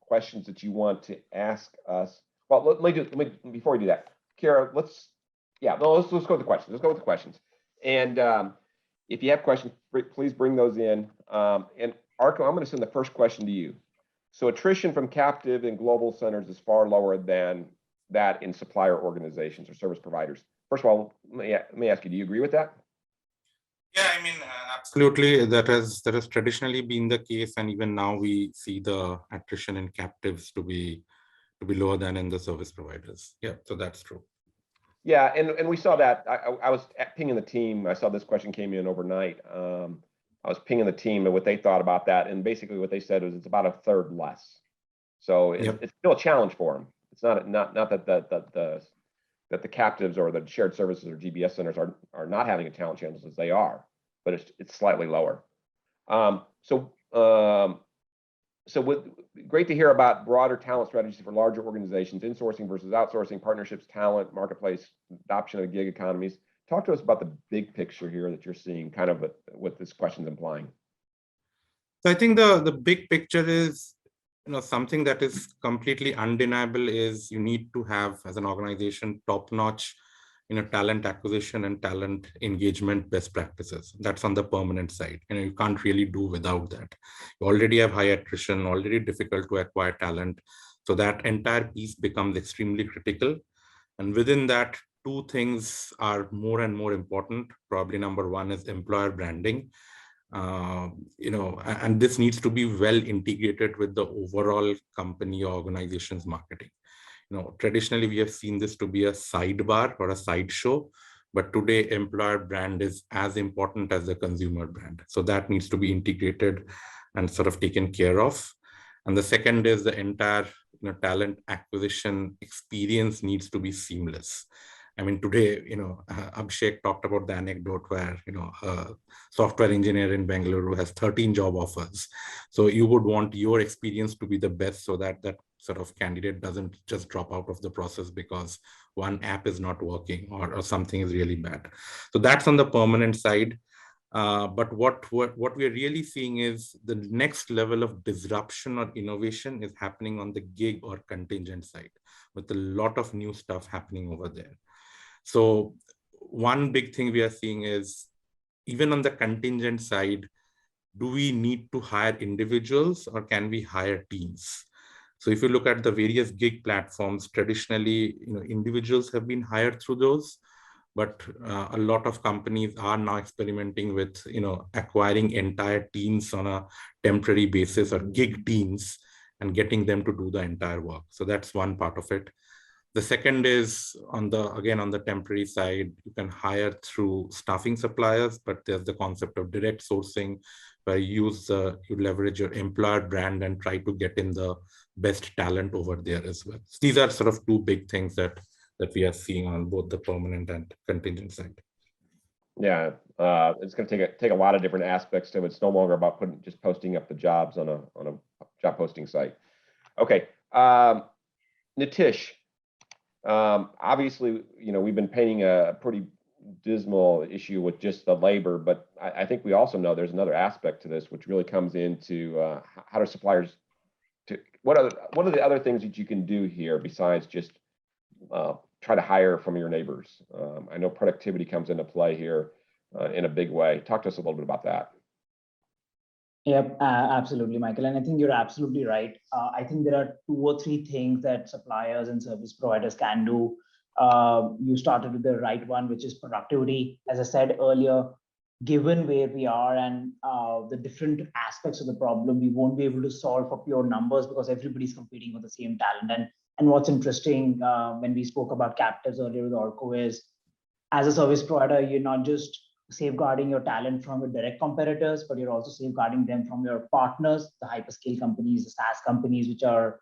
questions that you want to ask us, well, let me before we do that, Kara, let's go with the questions. Let's go with the questions. And if you have questions, please bring those in. And Arco, I'm going to send the first question to you. So attrition from captive and global centers is far lower than that in supplier organizations or service providers. First of all, let me ask you, do you agree with that? Yeah, I mean, absolutely. That has traditionally been the case, and even now we see the attrition in captives to be lower than in the service providers. Yeah, so that's true. Yeah, and we saw that. I was pinging the team. I saw this question came in overnight. I was pinging the team and what they thought about that, and basically what they said was it's about a third less. So it's still a challenge for them. It's not that the captives or the shared services or GBS centers are not having a talent challenge, as they are, but it's slightly lower. Great to hear about broader talent strategies for larger organizations, insourcing versus outsourcing, partnerships, talent, marketplace, adoption of gig economies. Talk to us about the big picture here that you're seeing, kind of what this question's implying. So I think the big picture is, something that is completely undeniable is you need to have, as an organization, top-notch, talent acquisition and talent engagement best practices. That's on the permanent side. You can't really do without that. You already have high attrition, already difficult to acquire talent. So that entire piece becomes extremely critical. And within that, two things are more and more important. Probably number one is employer branding. And this needs to be well integrated with the overall company or organization's marketing. Traditionally, we have seen this to be a sidebar or a sideshow, but today employer brand is as important as the consumer brand. So that needs to be integrated and sort of taken care of. And the second is the entire talent acquisition experience needs to be seamless. I mean, today, Abhishek talked about the anecdote where, a software engineer in Bangalore has 13 job offers. So you would want your experience to be the best so that that sort of candidate doesn't just drop out of the process because one app is not working or something is really bad. So that's on the permanent side. But what we're really seeing is the next level of disruption or innovation is happening on the gig or contingent side, with a lot of new stuff happening over there. So one big thing we are seeing is, even on the contingent side, do we need to hire individuals or can we hire teams? So if you look at the various gig platforms, traditionally, individuals have been hired through those, but a lot of companies are now experimenting with, acquiring entire teams on a temporary basis or gig teams and getting them to do the entire work. So that's one part of it. The second is on the temporary side, you can hire through staffing suppliers, but there's the concept of direct sourcing, where you leverage your employer brand and try to get in the best talent over there as well. So these are sort of two big things that we are seeing on both the permanent and contingent side. Yeah, it's going to take a lot of different aspects to it. It's no longer about just posting up the jobs on a job posting site. Okay, Nitish. Obviously, we've been painting a pretty dismal issue with just the labor, but I think we also know there's another aspect to this, which really comes into how do suppliers, what are the other things that you can do here besides just try to hire from your neighbors? I know productivity comes into play here in a big way. Talk to us a little bit about that. Yep, absolutely, Michael. And I think you're absolutely right. I think there are 2 or 3 things that suppliers and service providers can do. You started with the right one, which is productivity. As I said earlier, given where we are and the different aspects of the problem, we won't be able to solve for pure numbers because everybody's competing for the same talent. And what's interesting when we spoke about captives earlier with Orco is, as a service provider, you're not just safeguarding your talent from your direct competitors, but you're also safeguarding them from your partners, the hyperscale companies, the SaaS companies, which are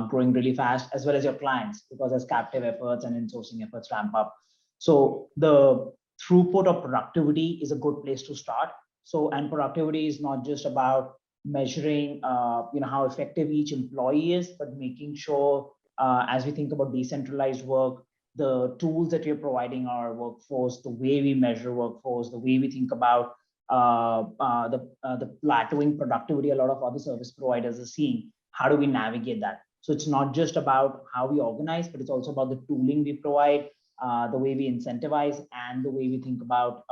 growing really fast, as well as your clients, because as captive efforts and insourcing efforts ramp up. So the throughput of productivity is a good place to start. So, and productivity is not just about measuring, how effective each employee is, but making sure, as we think about decentralized work, the tools that we're providing our workforce, the way we measure workforce, the way we think about the plateauing productivity a lot of other service providers are seeing, how do we navigate that? So it's not just about how we organize, but it's also about the tooling we provide, the way we incentivize, and the way we think about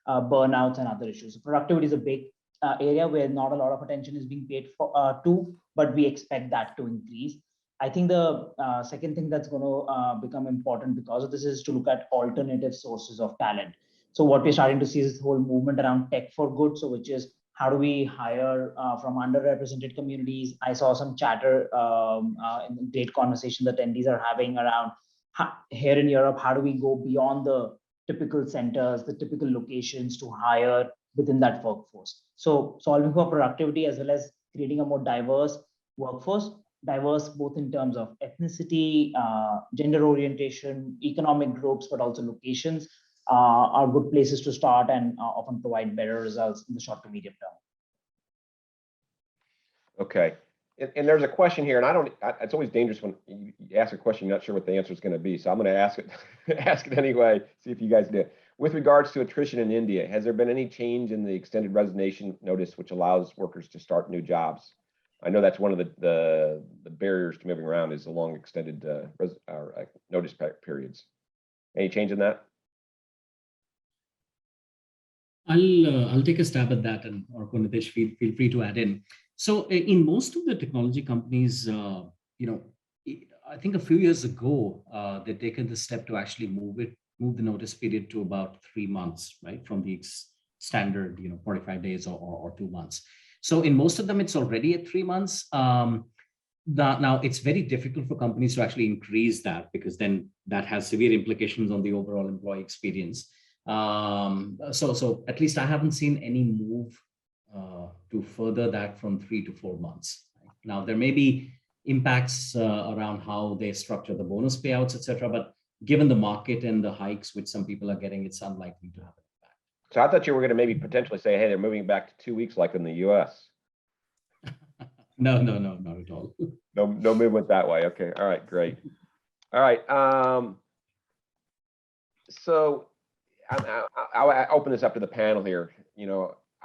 burnouts and other issues. So productivity is a big area where not a lot of attention is being paid for to, but we expect that to increase. I think the second thing that's going to become important because of this is to look at alternative sources of talent. So what we're starting to see is this whole movement around tech for good. So which is, how do we hire from underrepresented communities? I saw some chatter in the great conversation that attendees are having around here in Europe, how do we go beyond the typical centers, the typical locations to hire within that workforce? So solving for productivity as well as creating a more diverse workforce, diverse both in terms of ethnicity, gender orientation, economic groups, but also locations, are good places to start and often provide better results in the short to medium term. Okay. And there's a question here, and it's always dangerous when you ask a question, you're not sure what the answer is going to be. So I'm going to ask it anyway, see if you guys do. With regards to attrition in India, has there been any change in the extended resignation notice, which allows workers to start new jobs? I know that's one of the barriers to moving around is the long extended notice periods. Any change in that? I'll take a stab at that, and or Nitesh, feel free to add in. So in most of the technology companies, I think a few years ago, they've taken the step to actually move the notice period to about 3 months, right? From the standard, 45 days or 2 months. So in most of them, it's already at 3 months. Now it's very difficult for companies to actually increase that, because then that has severe implications on the overall employee experience. So at least I haven't seen any move to further that from 3 to 4 months. Now there may be impacts around how they structure the bonus payouts, etc. But given the market and the hikes which some people are getting, it's unlikely to have an impact. So I thought you were going to maybe potentially say, hey, they're moving back to 2 weeks like in the US. No, not at all. No movement that way. Okay. All right, great. All right. So I'll open this up to the panel here.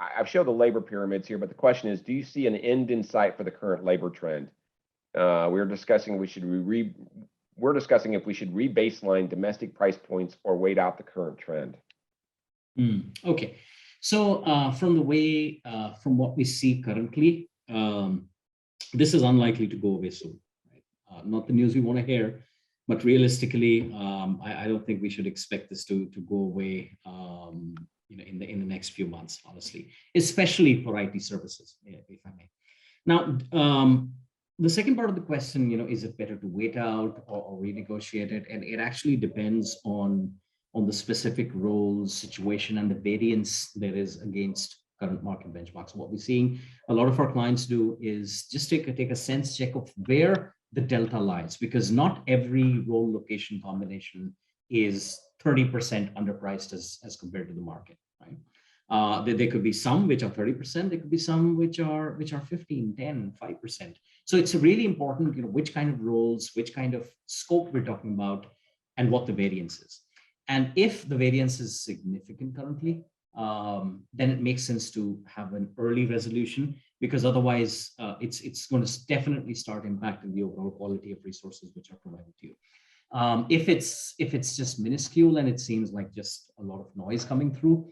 I've showed the labor pyramids here, but the question is, do you see an end in sight for the current labor trend? We're discussing if we should re-baseline domestic price points or wait out the current trend. Okay, so from what we see currently, this is unlikely to go away soon. Right? Not the news we want to hear, but realistically, I don't think we should expect this to go away. In the next few months, honestly, especially for IT services, if I may. Now, the second part of the question, is it better to wait out or renegotiate it? And it actually depends on the specific roles, situation, and the variance there is against current market benchmarks. What we're seeing a lot of our clients do is just take a sense check of where the delta lies, because not every role location combination is 30% underpriced as compared to the market, right? There could be some which are 30%, there could be some which are 15, 10, 5%. So it's really important, which kind of roles, which kind of scope we're talking about, and what the variance is. And if the variance is significant currently, then it makes sense to have an early resolution, because otherwise it's going to definitely start impacting the overall quality of resources which are provided to you. If it's just minuscule and it seems like just a lot of noise coming through,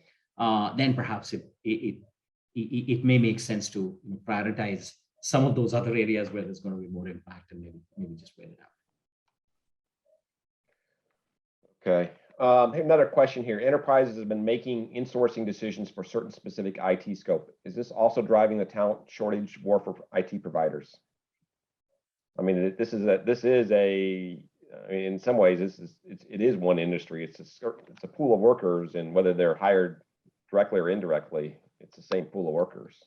then perhaps it may make sense to prioritize some of those other areas where there's going to be more impact, and maybe just wait it out. Okay. Another question here. Enterprises have been making insourcing decisions for certain specific IT scope. Is this also driving the talent shortage war for IT providers? I mean, in some ways, it is one industry. It's a pool of workers, and whether they're hired directly or indirectly, it's the same pool of workers.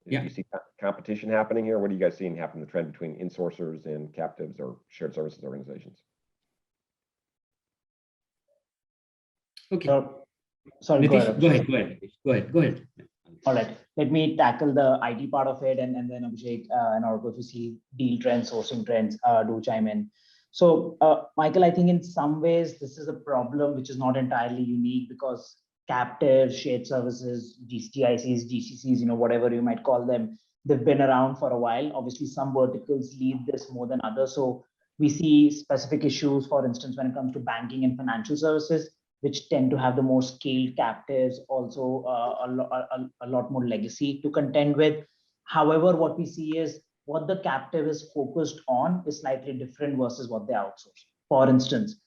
Yeah. Do you see competition happening here? What are you guys seeing happen, the trend between insourcers and captives or shared services organizations? Okay. Sorry, go Nitish, ahead. go ahead. All right, let me tackle the IT part of it, and then Abhishek and Orko, if you see deal trends, sourcing trends, do chime in. So, Michael, I think in some ways this is a problem which is not entirely unique, because captive, shared services, GICs, GCCs, whatever you might call them, they've been around for a while. Obviously, some verticals lead this more than others. So we see specific issues, for instance, when it comes to banking and financial services, which tend to have the more scaled captives, also a lot more legacy to contend with. However, what we see is what the captive is focused on is slightly different versus what they outsource. For instance,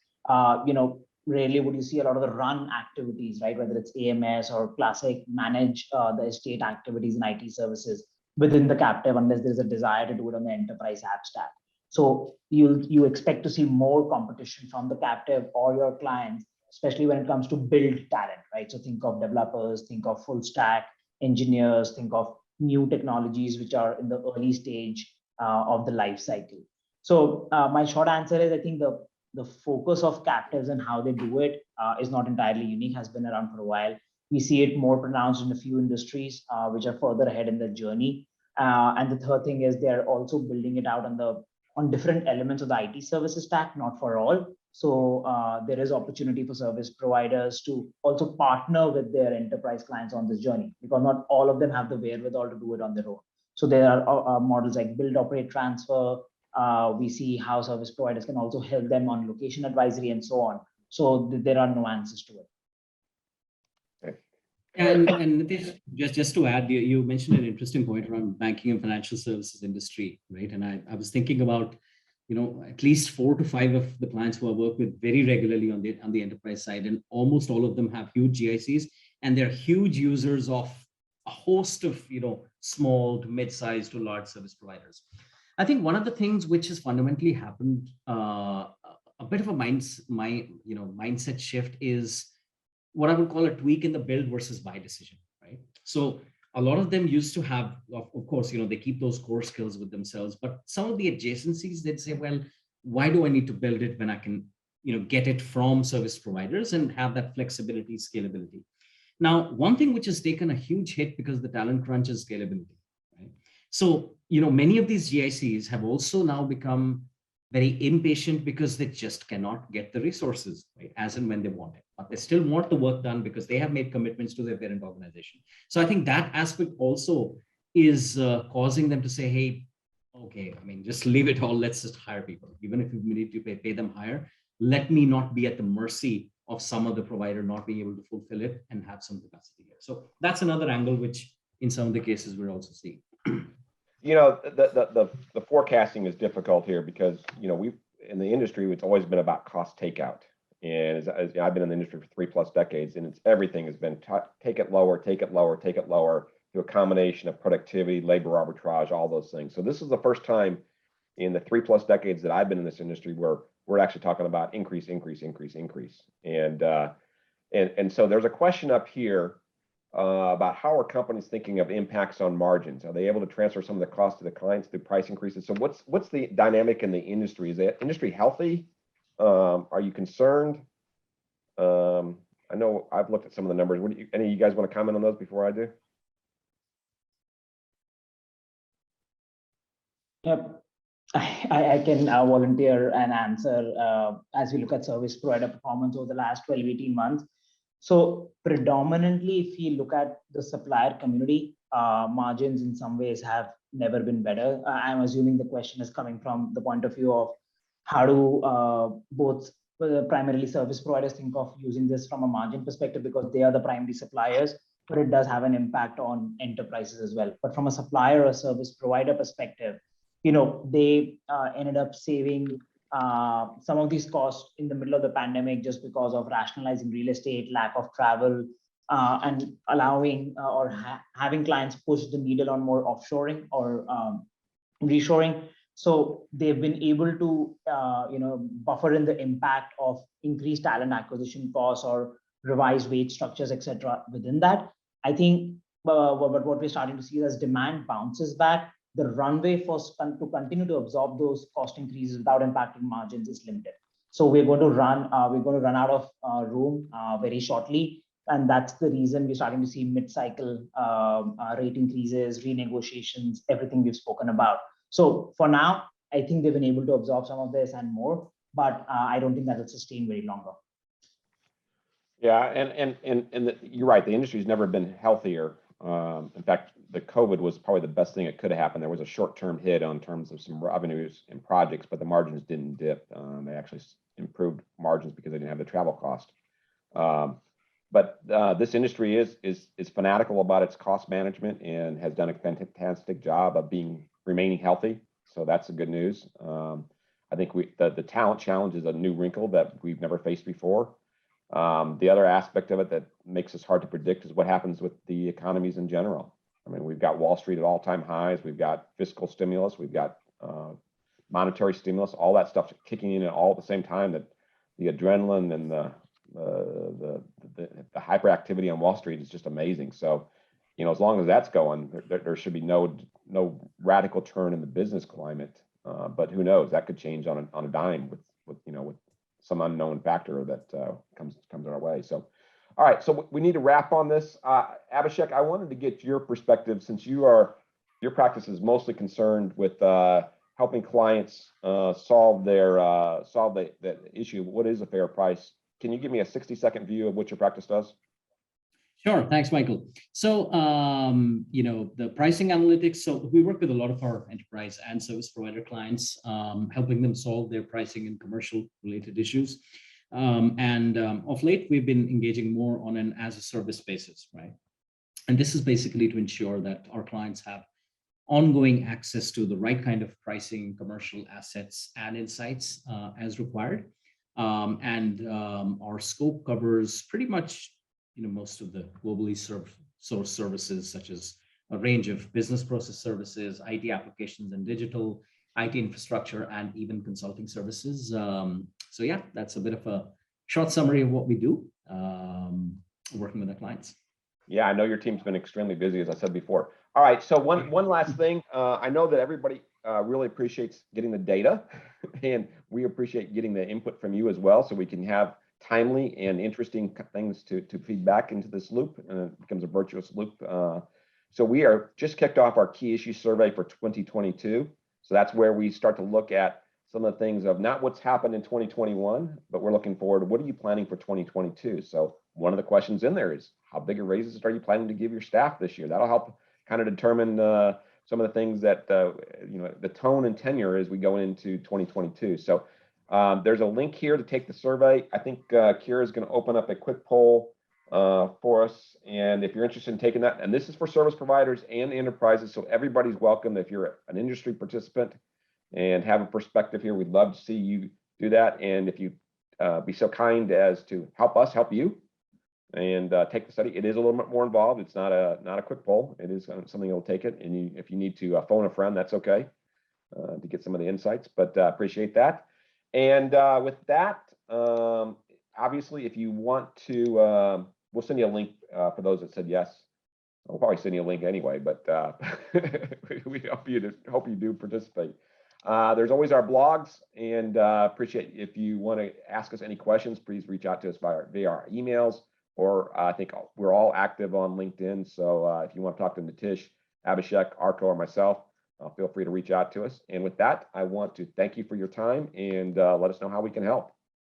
rarely would you see a lot of the run activities, right? Whether it's AMS or classic manage the estate activities in IT services within the captive, unless there's a desire to do it on the enterprise app stack. So you expect to see more competition from the captive or your clients, especially when it comes to build talent, right? So think of developers, think of full stack engineers, think of new technologies which are in the early stage of the life cycle. So my short answer is, I think the focus of captives and how they do it is not entirely unique, has been around for a while. We see it more pronounced in a few industries which are further ahead in the journey. And the third thing is they're also building it out on different elements of the IT services stack, not for all. So there is opportunity for service providers to also partner with their enterprise clients on this journey, because not all of them have the wherewithal to do it on their own. So there are models like build, operate, transfer. We see how service providers can also help them on location advisory and so on. So there are nuances to it. And Nitish, just to add, you mentioned an interesting point around banking and financial services industry, right? And I was thinking about, at least 4 to 5 of the clients who I work with very regularly on the enterprise side, and almost all of them have huge GICs, and they're huge users of a host of, small to mid-sized to large service providers. I think one of the things which has fundamentally happened, a bit of a mindset shift, is what I would call a tweak in the build versus buy decision, right? So a lot of them used to have, of course, they keep those core skills with themselves, but some of the adjacencies, they'd say, well, why do I need to build it when I can, get it from service providers and have that flexibility, scalability? Now, one thing which has taken a huge hit because of the talent crunch is scalability, right? So, many of these GICs have also now become very impatient because they just cannot get the resources, right, as and when they want it. But they still want the work done because they have made commitments to their parent organization. So I think that aspect also is causing them to say, hey, okay, just leave it all. Let's just hire people. Even if we need to pay them higher, let me not be at the mercy of some other provider not being able to fulfill it and have some capacity here. So that's another angle which in some of the cases we're also seeing. The forecasting is difficult here because, we in the industry, it's always been about cost takeout. And as I've been in the industry for 3+ decades, and everything has been take it lower, take it lower, take it lower, through a combination of productivity, labor arbitrage, all those things. So this is the first time in the 3+ decades that I've been in this industry where we're actually talking about increase. And so there's a question up here about how are companies thinking of impacts on margins? Are they able to transfer some of the cost to the clients through price increases? So what's the dynamic in the industry? Is the industry healthy? Are you concerned? I know I've looked at some of the numbers. Any of you guys want to comment on those before I do? Yep, I can volunteer an answer as we look at service provider performance over the last 12-18 months. So predominantly, if you look at the supplier community, margins in some ways have never been better. I'm assuming the question is coming from the point of view of how do both primarily service providers think of using this from a margin perspective, because they are the primary suppliers, but it does have an impact on enterprises as well. But from a supplier or service provider perspective, they ended up saving some of these costs in the middle of the pandemic just because of rationalizing real estate, lack of travel, and allowing having clients push the needle on more offshoring or reshoring. So they've been able to buffer in the impact of increased talent acquisition costs or revised wage structures, etc. within that. I think but what we're starting to see is as demand bounces back, the runway to continue to absorb those cost increases without impacting margins is limited. So we're going to run out of room very shortly, and that's the reason we're starting to see mid-cycle rate increases, renegotiations, everything we've spoken about. So for now, I think they've been able to absorb some of this and more, but I don't think that will sustain very longer. Yeah, and you're right. The industry's never been healthier. In fact, the COVID was probably the best thing that could have happened. There was a short-term hit on terms of some revenues and projects, but the margins didn't dip. They actually improved margins because they didn't have the travel cost. But this industry is fanatical about its cost management and has done a fantastic job of remaining healthy. So that's the good news. I think the talent challenge is a new wrinkle that we've never faced before. The other aspect of it that makes us hard to predict is what happens with the economies in general. I mean, we've got Wall Street at all-time highs. We've got fiscal stimulus. We've got monetary stimulus. All that stuff kicking in all at the same time. That the adrenaline and the hyperactivity on Wall Street is just amazing. So, you know, as long as that's going, there should be no radical turn in the business climate. But who knows? That could change on a dime with some unknown factor that comes our way. So, all right. So we need to wrap on this. Abhishek, I wanted to get your perspective since your practice is mostly concerned with helping clients solve the issue. What is a fair price? Can you give me a 60-second view of what your practice does? Sure. Thanks, Michael. So, the pricing analytics. So we work with a lot of our enterprise and service provider clients, helping them solve their pricing and commercial related issues. Of late, we've been engaging more on an as a service basis, right? And this is basically to ensure that our clients have ongoing access to the right kind of pricing, commercial assets, and insights as required. Our scope covers pretty much most of the globally sourced services, such as a range of business process services, IT applications and digital, IT infrastructure, and even consulting services. So yeah, that's a bit of a short summary of what we do, working with our clients. Yeah, I know your team's been extremely busy, as I said before. All right, so one last thing. I know that everybody really appreciates getting the data, and we appreciate getting the input from you as well, so we can have timely and interesting things to feed back into this loop, and it becomes a virtuous loop. So we are just kicked off our key issue survey for 2022. So that's where we start to look at some of the things of not what's happened in 2021, but we're looking forward to what are you planning for 2022. So one of the questions in there is how big of raises are you planning to give your staff this year? That'll help kind of determine some of the things that the tone and tenure as we go into 2022. So there's a link here to take the survey. I think Kira is going to open up a quick poll for us. And if you're interested in taking that, and this is for service providers and enterprises, so everybody's welcome. If you're an industry participant and have a perspective here, we'd love to see you do that. And if you be so kind as to help us help you and take the study, it is a little bit more involved. It's not a quick poll. It is something that'll take it. And if you need to phone a friend, that's okay to get some of the insights, but appreciate that. And with that, obviously, if you want to, we'll send you a link for those that said yes. We'll probably send you a link anyway, but we hope you do participate. There's always our blogs, and appreciate if you want to ask us any questions, please reach out to us via our emails, or I think we're all active on LinkedIn. So if you want to talk to Nitish, Abhishek, Arko, or myself, feel free to reach out to us. And with that, I want to thank you for your time and let us know how we can help.